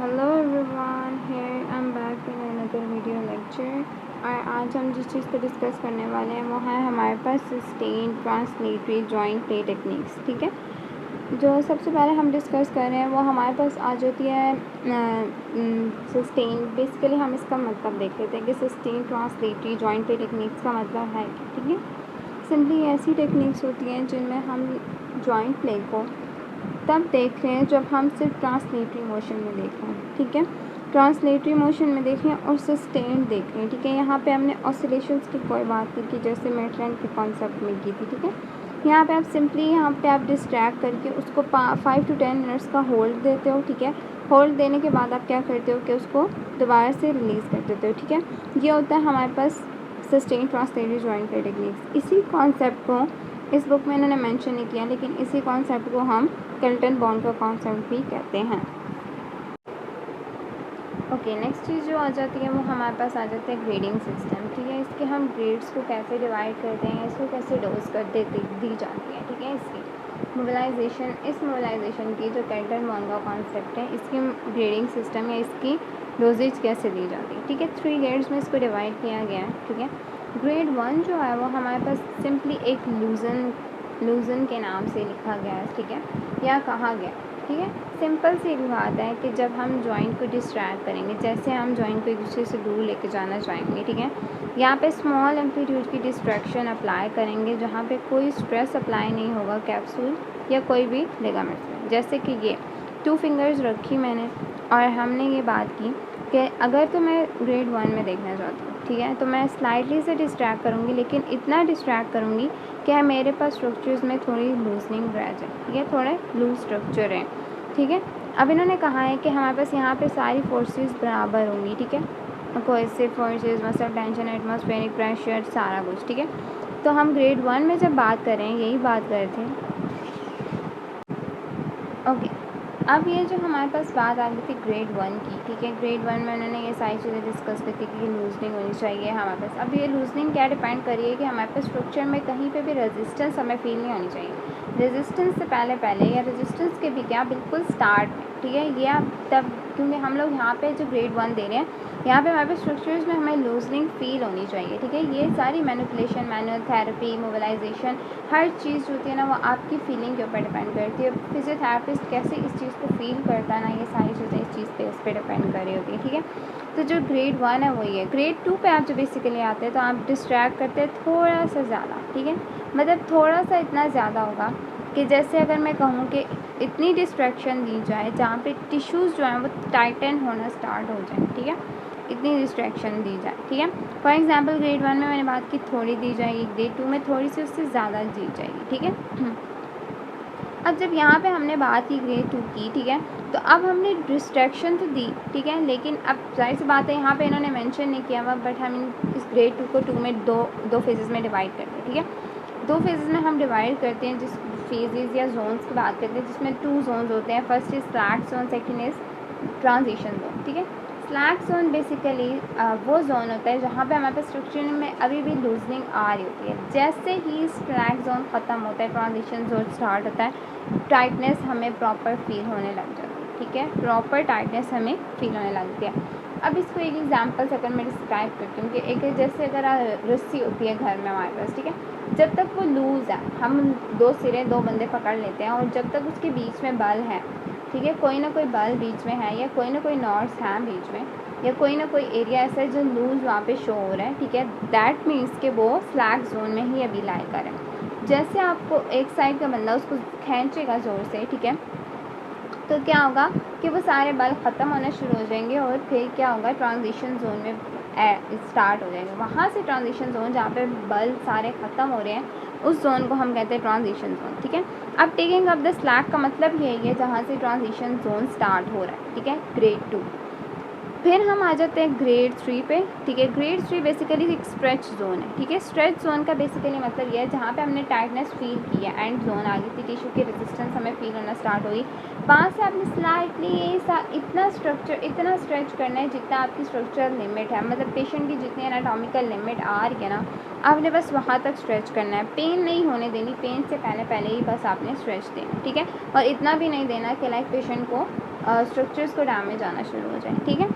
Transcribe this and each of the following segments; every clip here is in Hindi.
Hello everyone, here I am back in another video lecture. और आज हम जिस चीज़ को डिस्कस करने वाले हैं वो है हमारे पास sustain translatory joint play techniques. ठीक है, जो सबसे पहले हम डिस्कस कर रहे हैं वो हमारे पास आ जाती है सस्टेन। बेसिकली हम इसका मतलब देख लेते हैं कि sustain translatory joint play techniques का मतलब है क्या। ठीक है, सिंपली ऐसी टेक्निक्स होती हैं जिनमें हम जॉइंट प्ले को तब देख रहे हैं जब हम सिर्फ ट्रांसलेटरी मोशन में देख रहे हैं। ठीक है, ट्रांसलेटरी मोशन में देख रहे हैं और सस्टेन देख रहे हैं। ठीक है, यहाँ पे हमने ऑसिलेशंस की कोई बात नहीं की जैसे मेटलैंड के कॉन्सेप्ट में की थी। ठीक है, यहाँ पे आप सिंपली आप डिस्ट्रैक्ट करके उसको 5 to 10 मिनट्स का होल्ड देते हो। ठीक है, होल्ड देने के बाद आप क्या करते हो कि उसको दोबारा से रिलीज़ कर देते हो। ठीक है, ये होता है हमारे पास sustain translatory joint play techniques. इसी कॉन्सेप्ट को इस बुक में इन्होंने मेंशन नहीं किया, लेकिन इसी कॉन्सेप्ट को हम केल्टन बॉन्ड का कॉन्सेप्ट भी कहते हैं। ओके, नेक्स्ट चीज़ जो आ जाती है वो हमारे पास आ जाता है ग्रेडिंग सिस्टम। ठीक है, इसके हम ग्रेड्स को कैसे डिवाइड करते हैं, इसको कैसे डोज कर देते दी जाती है। ठीक है, इसकी मोबिलाइजेशन, इस मोबिलाइजेशन की जो केल्टन बॉन्ड का कॉन्सेप्ट है, इसकी ग्रेडिंग सिस्टम या इसकी डोजेज कैसे दी जाती है। ठीक है, 3 ग्रेड्स में इसको डिवाइड किया गया है। ठीक है, ग्रेड 1 जो है वो हमारे पास सिंपली एक लूजन के नाम से लिखा गया है। ठीक है, या कहा गया। ठीक है, सिंपल सी एक बात है कि जब हम जॉइंट को डिस्ट्रैक्ट करेंगे, जैसे हम जॉइंट को एक दूसरे से दूर लेके जाना चाहेंगे। ठीक है, यहाँ पे स्मॉल एम्पलीट्यूड की डिस्ट्रैक्शन अप्लाई करेंगे जहाँ पे कोई स्ट्रेस अप्लाई नहीं होगा कैप्सूल या कोई भी लिगामेंट्स में। जैसे कि ये 2 फिंगर्स रखी मैंने और हमने ये बात की कि अगर तो मैं ग्रेड 1 में देखना चाहती हूँ, ठीक है, तो मैं स्लाइटली से डिस्ट्रैक्ट करूँगी, लेकिन इतना डिस्ट्रैक्ट करूँगी कि मेरे पास स्ट्रक्चर्स में थोड़ी लूजनिंग रह जाए। ठीक है, थोड़े लूज स्ट्रक्चर हैं। ठीक है, अब इन्होंने कहा है कि हमारे पास यहाँ पे सारी फोर्सेस बराबर होंगी। ठीक है, cohesive forces, muscle tension, atmospheric pressure, सारा कुछ। ठीक है, तो हम ग्रेड 1 में जब बात करें, यही बात कर रहे थे। ओके, अब ये जो हमारे पास बात आ गई थी ग्रेड 1 की। ठीक है, ग्रेड 1 में उन्होंने ये सारी चीज़ें डिस्कस की थी कि लूजनिंग होनी चाहिए हमारे पास। अब ये लूजनिंग क्या डिपेंड करी है कि हमारे पास स्ट्रक्चर में कहीं पे भी रेजिस्टेंस हमें फील नहीं होनी चाहिए। रेजिस्टेंस से पहले या रेजिस्टेंस के भी क्या बिल्कुल स्टार्ट में। ठीक है, ये आप तब, क्योंकि हम लोग यहाँ पे जो ग्रेड 1 दे रहे हैं, यहाँ पे हमारे पास स्ट्रक्चर्स में हमें लूजनिंग फील होनी चाहिए। ठीक है, ये सारी मैनिपुलेशन, मैनुअल थेरेपी, मोबिलाइजेशन, हर चीज़ जो होती है ना वो आपकी फीलिंग के ऊपर डिपेंड करती है। फिजियोथेरेपिस्ट कैसे इस चीज़ को फील करता है ना, ये सारी चीज़ें इस चीज़ पे, इस पर डिपेंड कर रही होती है। ठीक है, तो जो ग्रेड 1 है वही है। ग्रेड 2 पे आप जो बेसिकली आते हैं तो आप डिस्ट्रैक्ट करते हैं थोड़ा सा ज़्यादा। ठीक है, मतलब थोड़ा सा इतना ज़्यादा होगा कि जैसे अगर मैं कहूँ कि इतनी डिस्ट्रैक्शन दी जाए जहाँ पे टिश्यूज़ जो हैं वो टाइटन होना स्टार्ट हो जाए। ठीक है, इतनी डिस्ट्रैक्शन दी जाए। ठीक है, फॉर एग्जांपल ग्रेड 1 में मैंने बात की थोड़ी दी जाएगी, ग्रेड 2 में थोड़ी सी उससे ज़्यादा दी जाएगी। ठीक है, अब जब यहाँ पे हमने बात की ग्रेड 2 की, ठीक है, तो अब हमने डिस्ट्रैक्शन तो दी। ठीक है, लेकिन अब जाहिर सी बात है यहाँ पे इन्होंने मेंशन नहीं किया हुआ, बट हम इस ग्रेड 2 को 2 में दो फेजेज़ में डिवाइड करते हैं। ठीक है, 2 फेजेज़ में हम डिवाइड करते हैं, जिस फेजेज़ या जोन्स की बात करते हैं जिसमें 2 जोन्स होते हैं। First is slack zone, second is transition zone. ठीक है, स्लैक जोन बेसिकली वो जोन होता है जहाँ पे हमारे पास स्ट्रक्चर में अभी भी लूजनिंग आ रही होती है। जैसे ही स्लैक जोन ख़त्म होता है, ट्रांजिशन जोन स्टार्ट होता है, टाइटनेस हमें प्रॉपर फील होने लग जाती है। ठीक है, प्रॉपर टाइटनेस हमें फील होने लगती है। अब इसको एक एग्जांपल से अगर मैं डिस्क्राइब करती हूँ कि एक जैसे अगर रस्सी होती है घर में हमारे पास। ठीक है, जब तक वो लूज़ है, हम 2 सिरे 2 बंदे पकड़ लेते हैं और जब तक उसके बीच में बल है, ठीक है, कोई ना कोई बल बीच में है या कोई ना कोई नॉट्स हैं बीच में या कोई ना कोई एरिया ऐसा है जो लूज़ वहाँ पे शो हो रहा है। ठीक है, दैट मीन्स कि वो स्लैक जोन में ही अभी लाई कर है। जैसे आपको एक साइड का बंदा उसको खींचेगा ज़ोर से, ठीक है, तो क्या होगा कि वो सारे बल ख़त्म होना शुरू हो जाएंगे और फिर क्या होगा, ट्रांजिशन जोन में स्टार्ट हो जाएंगे। वहाँ से ट्रांजिशन जोन जहाँ पे बल सारे ख़त्म हो रहे हैं, उस जोन को हम कहते हैं ट्रांजिशन जोन। ठीक है, अब टेकिंग अप द स्लैक का मतलब यही है जहाँ से ट्रांजिशन जोन स्टार्ट हो रहा है। ठीक है, ग्रेड 2। फिर हम आ जाते हैं ग्रेड 3 पे। ठीक है, ग्रेड 3 बेसिकली एक स्ट्रेच जोन है। ठीक है, स्ट्रेच जोन का बेसिकली मतलब ये है जहाँ पे हमने टाइटनेस फील की है, एंड जोन आ गई थी, टिश्यू की रेजिस्टेंस हमें फील होना स्टार्ट हुई। वहाँ से आपने स्लाइटली इतना स्ट्रेच करना है जितना आपकी स्ट्रक्चरल लिमिट है, मतलब पेशेंट की जितनी एनाटॉमिकल लिमिट आ रही है ना, आपने बस वहाँ तक स्ट्रेच करना है। पेन नहीं होने देनी, पेन से पहले ही बस आपने स्ट्रेच देना। ठीक है, और इतना भी नहीं देना कि लाइक पेशेंट को स्ट्रक्चर्स को डैमेज आना शुरू हो जाए, ठीक है।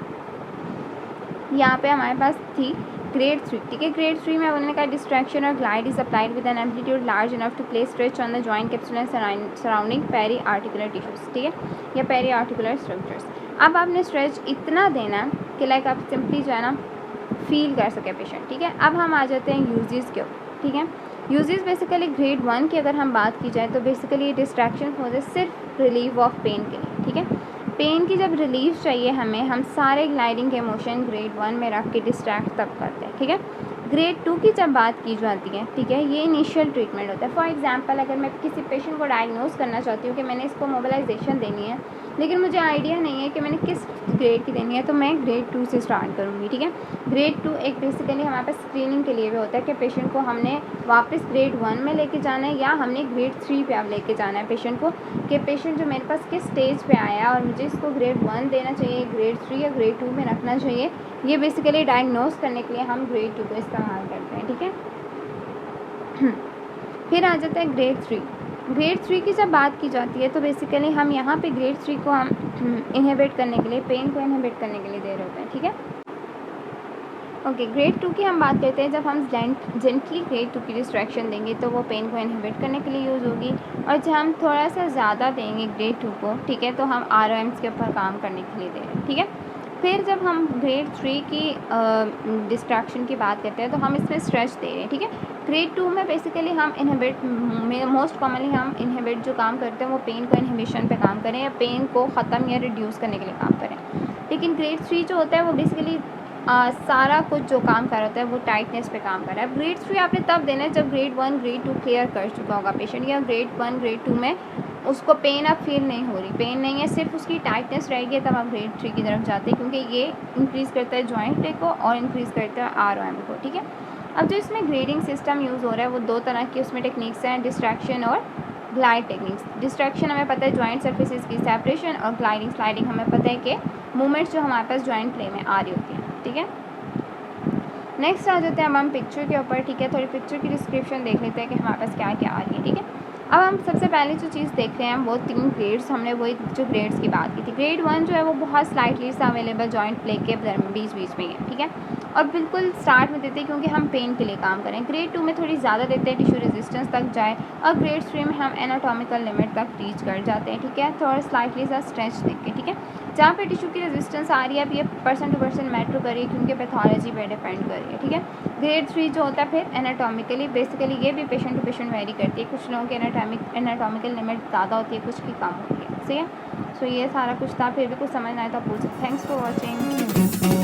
यहाँ पे हमारे पास थी ग्रेड 3, ठीक है। ग्रेड 3 में उन्होंने कहा डिस्ट्रैक्शन और glide is applied with an amplitude large enough to place stretch on the joint capsule and surrounding periarticular tissues, ठीक है, या पेरी आर्टिकुलर स्ट्रक्चर्स। अब आपने स्ट्रेच इतना देना कि लाइक आप सिंपली जो है ना फील कर सके पेशेंट, ठीक है। अब हम आ जाते हैं यूजेस के ऊपर, ठीक है। यूजेस बेसिकली ग्रेड 1 की अगर हम बात की जाए तो बेसिकली डिस्ट्रैक्शन हो जाए सिर्फ रिलीफ ऑफ पेन के लिए, ठीक है। पेन की जब रिलीफ चाहिए हमें, हम सारे ग्लाइडिंग के मोशन ग्रेड 1 में रख के डिस्ट्रैक्ट तब करते हैं, ठीक है। ग्रेड 2 की जब बात की जाती है, ठीक है, ये इनिशियल ट्रीटमेंट होता है। फॉर एग्जांपल अगर मैं किसी पेशेंट को डायग्नोज करना चाहती हूँ कि मैंने इसको मोबिलाइजेशन देनी है लेकिन मुझे आइडिया नहीं है कि मैंने किस ग्रेड की देनी है, तो मैं ग्रेड 2 से स्टार्ट करूँगी, ठीक है। ग्रेड 2 एक बेसिकली हमारे पास स्क्रीनिंग के लिए भी होता है कि पेशेंट को हमने वापस ग्रेड 1 में लेके जाना है या हमने ग्रेड 3 पे अब लेके जाना है पेशेंट को, कि पेशेंट जो मेरे पास किस स्टेज पे आया है और मुझे इसको ग्रेड 1 देना चाहिए, ग्रेड 3 या ग्रेड 2 में रखना चाहिए। ये बेसिकली डायग्नोज करने के लिए हम ग्रेड 2 को इस्तेमाल करते हैं, ठीक है। फिर आ जाता है ग्रेड 3। ग्रेड 3 की जब बात की जाती है तो बेसिकली हम यहाँ पे ग्रेड 3 को हम इनहिबिट करने के लिए, पेन को इनहिबिट करने के लिए दे रहे होते हैं, ठीक है। ओके, ग्रेड 2 की हम बात करते हैं। जब हम जेंटली ग्रेड 2 की डिस्ट्रैक्शन देंगे तो वो पेन को इनहिबिट करने के लिए यूज़ होगी, और जब हम थोड़ा सा ज़्यादा देंगे ग्रेड 2 को, ठीक है, तो हम ROMs के ऊपर काम करने के लिए दे रहे हैं, ठीक है। फिर जब हम ग्रेड 3 की डिस्ट्रैक्शन की बात करते हैं तो हम इसमें स्ट्रेच दे रहे हैं, ठीक है। ग्रेड 2 में बेसिकली हम इनहिबिट में मोस्ट कॉमनली हम इनहिबिट जो काम करते हैं वो पेन को इनहिबिशन पे काम करें या पेन को ख़त्म या रिड्यूस करने के लिए काम करें। लेकिन ग्रेड 3 जो होता है वो बेसिकली सारा कुछ जो काम कर रहा होता है वो टाइटनेस पे काम कर रहा है। ग्रेड 3 आपने तब देना है जब ग्रेड 1 ग्रेड 2 क्लियर कर चुका होगा पेशेंट, या ग्रेड 1 ग्रेड 2 में उसको पेन अब फील नहीं हो रही, पेन नहीं है, सिर्फ उसकी टाइटनेस रहेगी, तब आप ग्रेड 3 की तरफ जाते हैं, क्योंकि ये इंक्रीज़ करता है जॉइंट पे को और इंक्रीज़ करता है ROM को, ठीक है। अब जो इसमें ग्रेडिंग सिस्टम यूज़ हो रहा है वो दो तरह की उसमें टेक्निक्स हैं, डिस्ट्रैक्शन और ग्लाइड टेक्निक्स। डिस्ट्रैक्शन हमें पता है जॉइंट सर्फेसिस की सेपरेशन, और ग्लाइडिंग स्लाइडिंग हमें पता है कि मूवमेंट्स जो हमारे पास जॉइंट प्ले में आ रही होती हैं, ठीक है। नेक्स्ट आ जाते हैं अब हम पिक्चर के ऊपर, ठीक है। थोड़ी पिक्चर की डिस्क्रिप्शन देख लेते हैं कि हमारे पास क्या क्या आ रही है, ठीक है। अब हम सबसे पहले जो चीज़ देख रहे हैं वो 3 ग्रेड्स, हमने वही जो ग्रेड्स की बात की थी। ग्रेड 1 जो है वो बहुत स्लाइटली सा अवेलेबल जॉइंट प्ले के बीच बीच में है, ठीक है, और बिल्कुल स्टार्ट में देते हैं क्योंकि हम पेन के लिए काम करें। ग्रेड 2 में थोड़ी ज़्यादा देते हैं, टिश्यू रेजिस्टेंस तक जाए, और ग्रेड 3 में हम एनाटॉमिकल लिमिट तक रीच कर जाते हैं, ठीक है, थोड़ा स्लाइटली सा स्ट्रेच देख के, ठीक है। जहाँ पे टिश्यू की रेजिस्टेंस आ रही है अब ये पर्सन टू पर्सन मैटर कर रही है क्योंकि पैथोलॉजी पे डिपेंड कर रही है, ठीक है। ग्रेड 3 जो होता है फिर एनाटॉमिकली, बेसिकली ये भी पेशेंट टू पेशेंट वेरी करती है, कुछ लोगों की एनाटॉमिकल लिमिट ज़्यादा होती है, कुछ की कम होती है, सही है। सो ये सारा कुछ था, फिर भी कुछ समझ ना आए तो आप पूछ सकते। Thanks for watching.